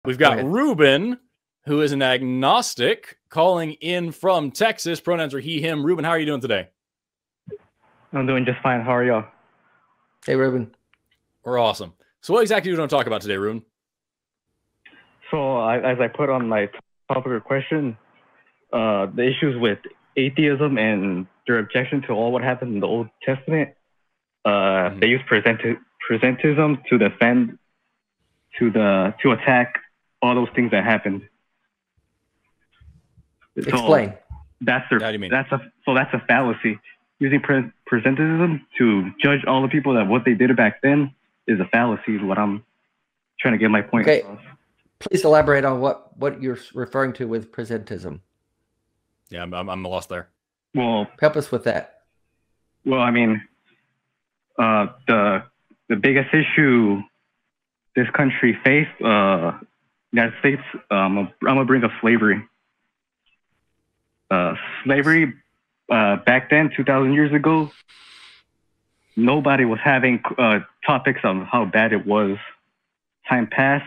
We've got Ruben, who is an agnostic, calling in from Texas. Pronouns are he, him. Ruben, how are you doing today? I'm doing just fine. How are y'all? Hey, Ruben. We're awesome. So what exactly do you want to talk about today, Ruben? So as I put on my topic of question, the issues with atheism and their objection to all what happened in the Old Testament, they use presentism to defend, to attack all those things that happened. Explain. So that's their. How do you mean? That's a fallacy. Using presentism to judge all the people that what they did back then is a fallacy. Is what I'm trying to get my point across. Please elaborate on what you're referring to with presentism. Yeah, I'm lost there. Well, help us with that. Well, I mean, the biggest issue this country faced, United States, I'm gonna bring up slavery. Slavery back then, 2,000 years ago, nobody was having topics on how bad it was. Time passed,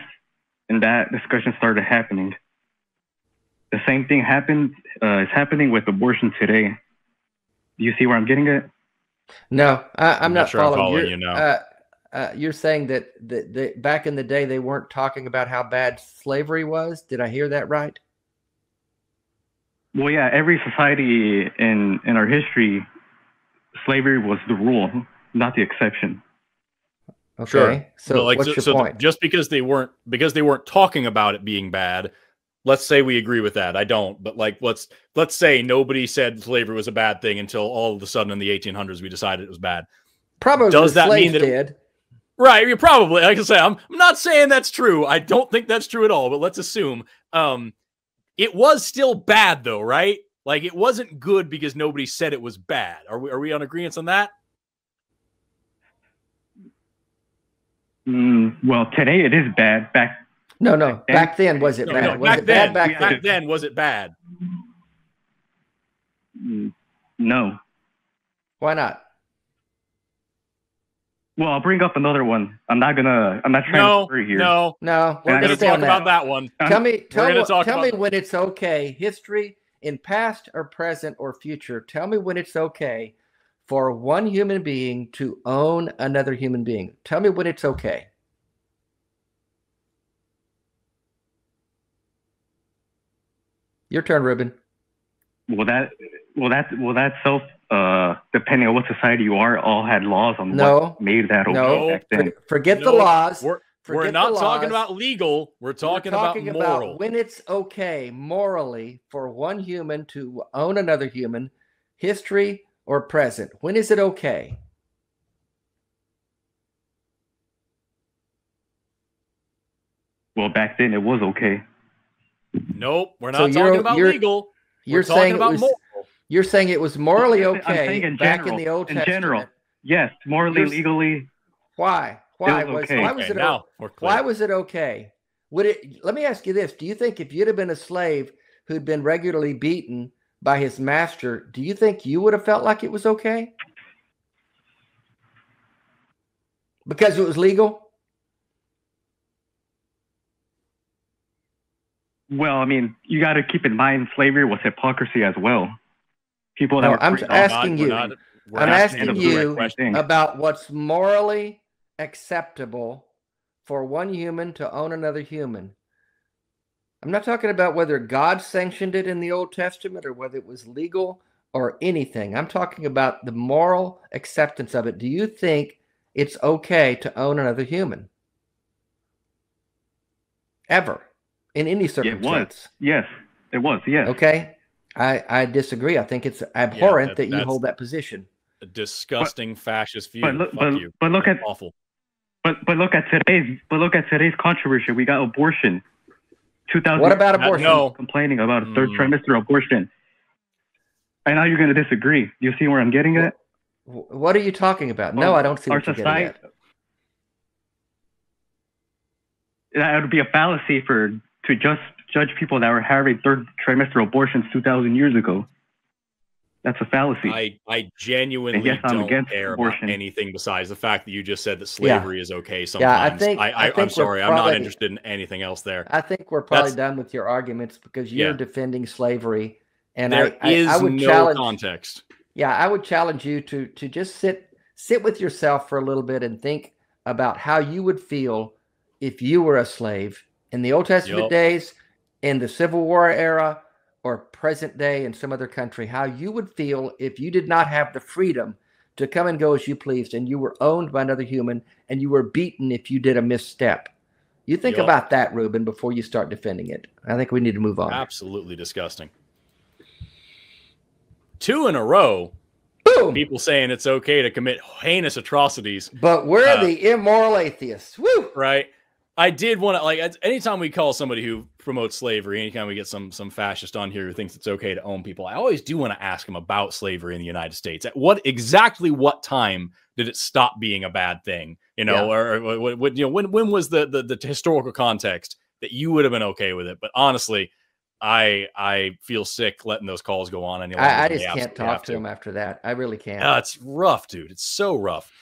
and that discussion started happening. The same thing is happening with abortion today. Do you see where I'm getting at? No, I'm not sure following you now. You're saying that back in the day they weren't talking about how bad slavery was. Did I hear that right? Well, yeah. Every society in our history, slavery was the rule, not the exception. Okay. Sure. So what's your point? Just because they weren't talking about it being bad, let's say we agree with that. I don't, but like let's say nobody said slavery was a bad thing until all of a sudden in the 1800s we decided it was bad. Probably does that mean that did? Right, you probably. Like I say, I'm not saying that's true. I don't think that's true at all, but let's assume it was still bad though, right? Like it wasn't good because nobody said it was bad. Are we on agreement on that? Well, today it is bad. Back then was it bad? Back then was it bad? No. Why not? Well, I'll bring up another one. I'm not trying to hurry here. No. We're going to talk about that one. Tell me when it's okay. History in past or present or future. Tell me when it's okay for one human being to own another human being. Tell me when it's okay. Your turn, Ruben. Well, that's self. Depending on what society you are, all had laws on what made that okay back then. Forget the laws. We're not talking about legal. We're talking about moral. When it's okay morally for one human to own another human, history or present. When is it okay? Well, back then it was okay. Nope, we're not talking about legal. We're talking about moral. You're saying it was morally okay back in the Old Testament. In general, yes, morally, legally. Why? Why was it okay? Let me ask you this. Do you think if you'd have been a slave who'd been regularly beaten by his master, do you think you would have felt like it was okay? Because it was legal? Well, I mean, you got to keep in mind slavery was hypocrisy as well. People that I'm asking you about what's morally acceptable for one human to own another human. I'm not talking about whether God sanctioned it in the Old Testament or whether it was legal or anything. I'm talking about the moral acceptance of it. Do you think it's okay to own another human? Ever? In any circumstance? It was. Yes. It was. Yes. Okay. I disagree. I think it's abhorrent that you hold that position. A disgusting fascist view. But look at awful. But look at today's controversy. We got abortion. 2000. What about abortion? No. Complaining about a third trimester abortion. I know you're going to disagree. Do you see where I'm getting at? What are you talking about? No, I don't see what you're getting at. That would be a fallacy to just judge people that were having third trimester abortions 2,000 years ago. That's a fallacy. I genuinely And yes, I'm don't against care about abortion. anything besides the fact that you just said that slavery is okay sometimes. Yeah, I think I'm sorry, I'm not probably interested in anything else there. I think we're probably done with your arguments because you're defending slavery, and there I is would no challenge context. Yeah, I would challenge you to just sit with yourself for a little bit and think about how you would feel if you were a slave in the Old Testament days, in the Civil War era, or present day in some other country, how you would feel if you did not have the freedom to come and go as you pleased and you were owned by another human and you were beaten if you did a misstep. You think about that, Ruben, before you start defending it. I think we need to move on. Absolutely disgusting. 2 in a row. Boom. People saying it's okay to commit heinous atrocities. But we're the immoral atheists. Woo! Right. I did want to, like, anytime we call somebody who promotes slavery, anytime we get some fascist on here who thinks it's okay to own people, I always do want to ask them about slavery in the United States. At exactly what time did it stop being a bad thing? You know, or when was the historical context that you would have been okay with it? But honestly, I feel sick letting those calls go on. I just can't talk to them after that. I really can't. It's rough, dude. It's so rough.